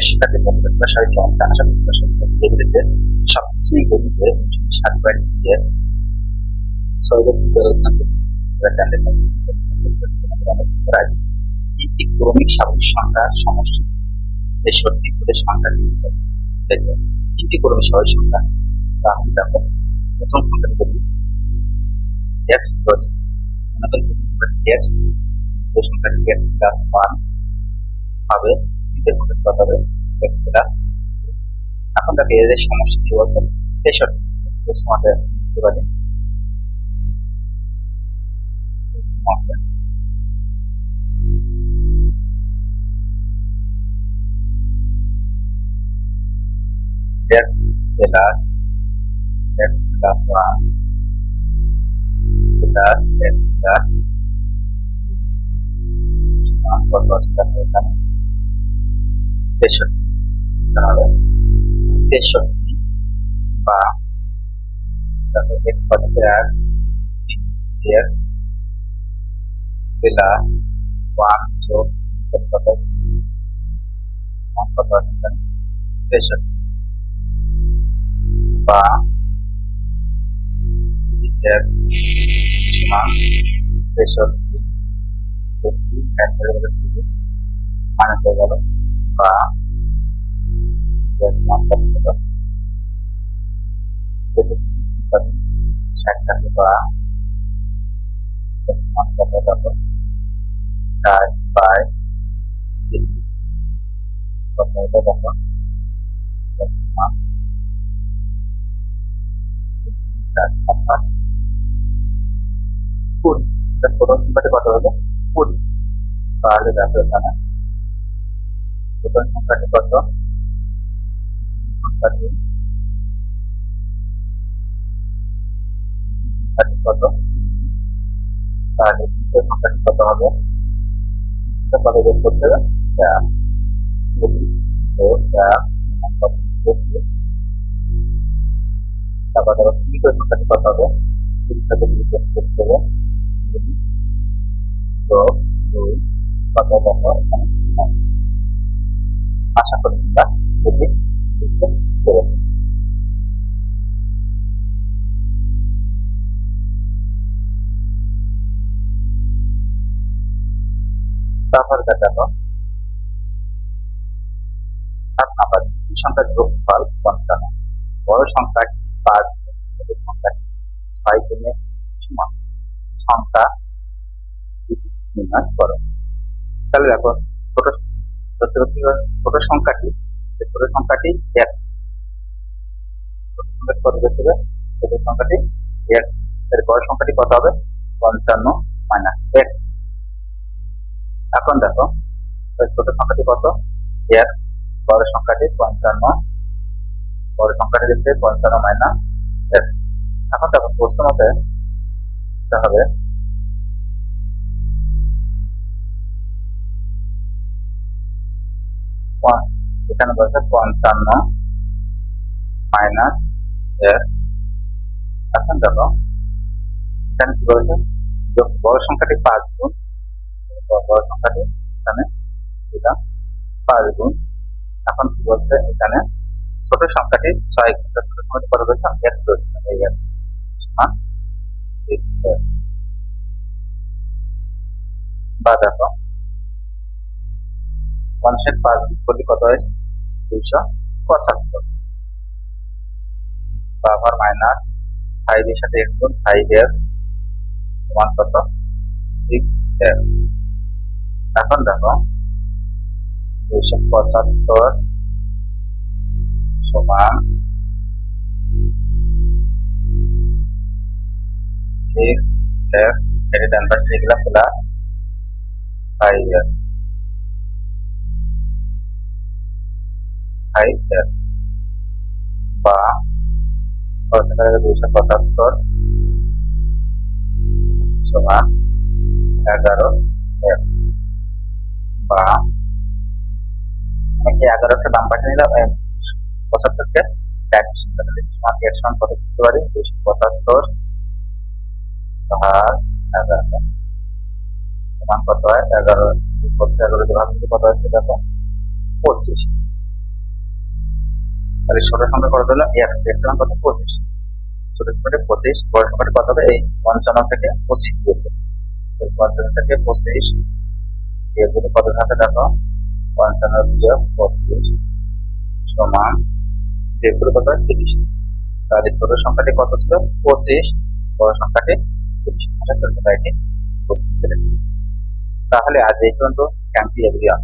শিক্ষার্থী বন্ধুদের তোমরা সবাই কেমন আছো? আশা করি তোমরা সবাই স্টেবিলিতে সবকিছুই গতিতে সাতবার দিয়ে সহজে চ্যানেলে সাবস্ক্রাইব একটি ক্রমিক স্বাভাবিক সংখ্যার সমষ্টি 63 করে সংখ্যাটি তিনটি ক্রমিক স্বাভাবিক সংখ্যা। তাহলে দেখো প্রথম সংখ্যাটি করি x ধরি, x এই সংখ্যাটি x প্লাস 1 হবে, দ্বিতীয় সংখ্যাটি কত হবে x প্লাস। এখন দেখো এদের সমষ্টি কি বলছে 63। আমাদের লিখতে পারি x plus x plus 1 plus x plus কত আছে দেখো এখানে 63। তাহলে 63 বা দেখো x কত আছে আর x প্লাস 1 যোগ কত আছে কত আছে 63 বা x সমান 63 মাইনাস হয়ে গেল বা একটাকে বা বাই প্রথম সংখ্যাটি কত হবে 20। তাহলে দেখো এখানে প্রথম সংখ্যাটি কত কত, তাহলে দ্বিতীয় সংখ্যাটি কত হবে কত যোগ করতে হবে তারপর দেখো তৃতীয় সংখ্যাটি কত হবে সাথে যোগ করতে হবে তো 2 কত দেখো এখানে। আশা করি তোমরা এটি বুঝতে পেরেছো। তারপর দেখো আবার দুটি সংখ্যার যোগফল 55। বড় সংখ্যাটি 5 ছোট সংখ্যাটি 6 গুণে সমান সংখ্যা নির্ণয় করো। তাহলে দেখো ছোট সংখ্যাটি x, ছোট সংখ্যাটি কত দেখতে হবে ছোট সংখ্যাটি x, এর বড় সংখ্যাটি কত হবে 55 মাইনাস x। এখন দেখো ছোট সংখ্যাটি কত x, বড় সংখ্যাটি 55, বড় সংখ্যাটি দেখতে 55 মাইনাস x। এখন দেখো প্রশ্ন মতে হবে এখানে বলছে 55 মাইনাস x। এখন দেখো এখানে কি বলছে বড় সংখ্যাটি 5 গুণ, বড় সংখ্যাটি এখানে এটা 5 গুণ। এখন কি বলছে এখানে ছোট সংখ্যাটি 6 গুণ, ছোট সংখ্যাটি কত বলছে x বলছে এই x সমান 6x। বা দেখো 5 গুণ করলে কত হয় 275 আবার মাইনাস 5 এর সাথে x গুণ 5x সমান কত 6x। এখন দেখো 275 সমান 6x, এটি ডান পাশে লিখলাম প্লাস 5x বা 275 সমান 11x বা 11কে বাম পাশে নিলাম 75কে ডান পাশে সমান x সমান কত লিখতে পারি 275 ভাগ 11 সমান কত হয় 11 11 ভাগ কত আসছে দেখো 25। তাহলে ছোট সংখ্যা কত হলো এক্স, এক্স সমান কত 25, ছোট সংখ্যাটা 25, বড় সংখ্যাটা কত হবে এই 55 থেকে 25 বিয়োগ করবে। 55 থেকে 25 বিয়োগ করলে কত থাকে দেখো, 55 বিয়োগ 25 সমান বিয়োগ করে কত 30। তাহলে ছোট সংখ্যাটি কত ছিল 25, বড় সংখ্যাটি 30। আশা করি তোমরা এটি বুঝতে পেরেছি। তাহলে আজ এই পর্যন্ত। Thank you everyone.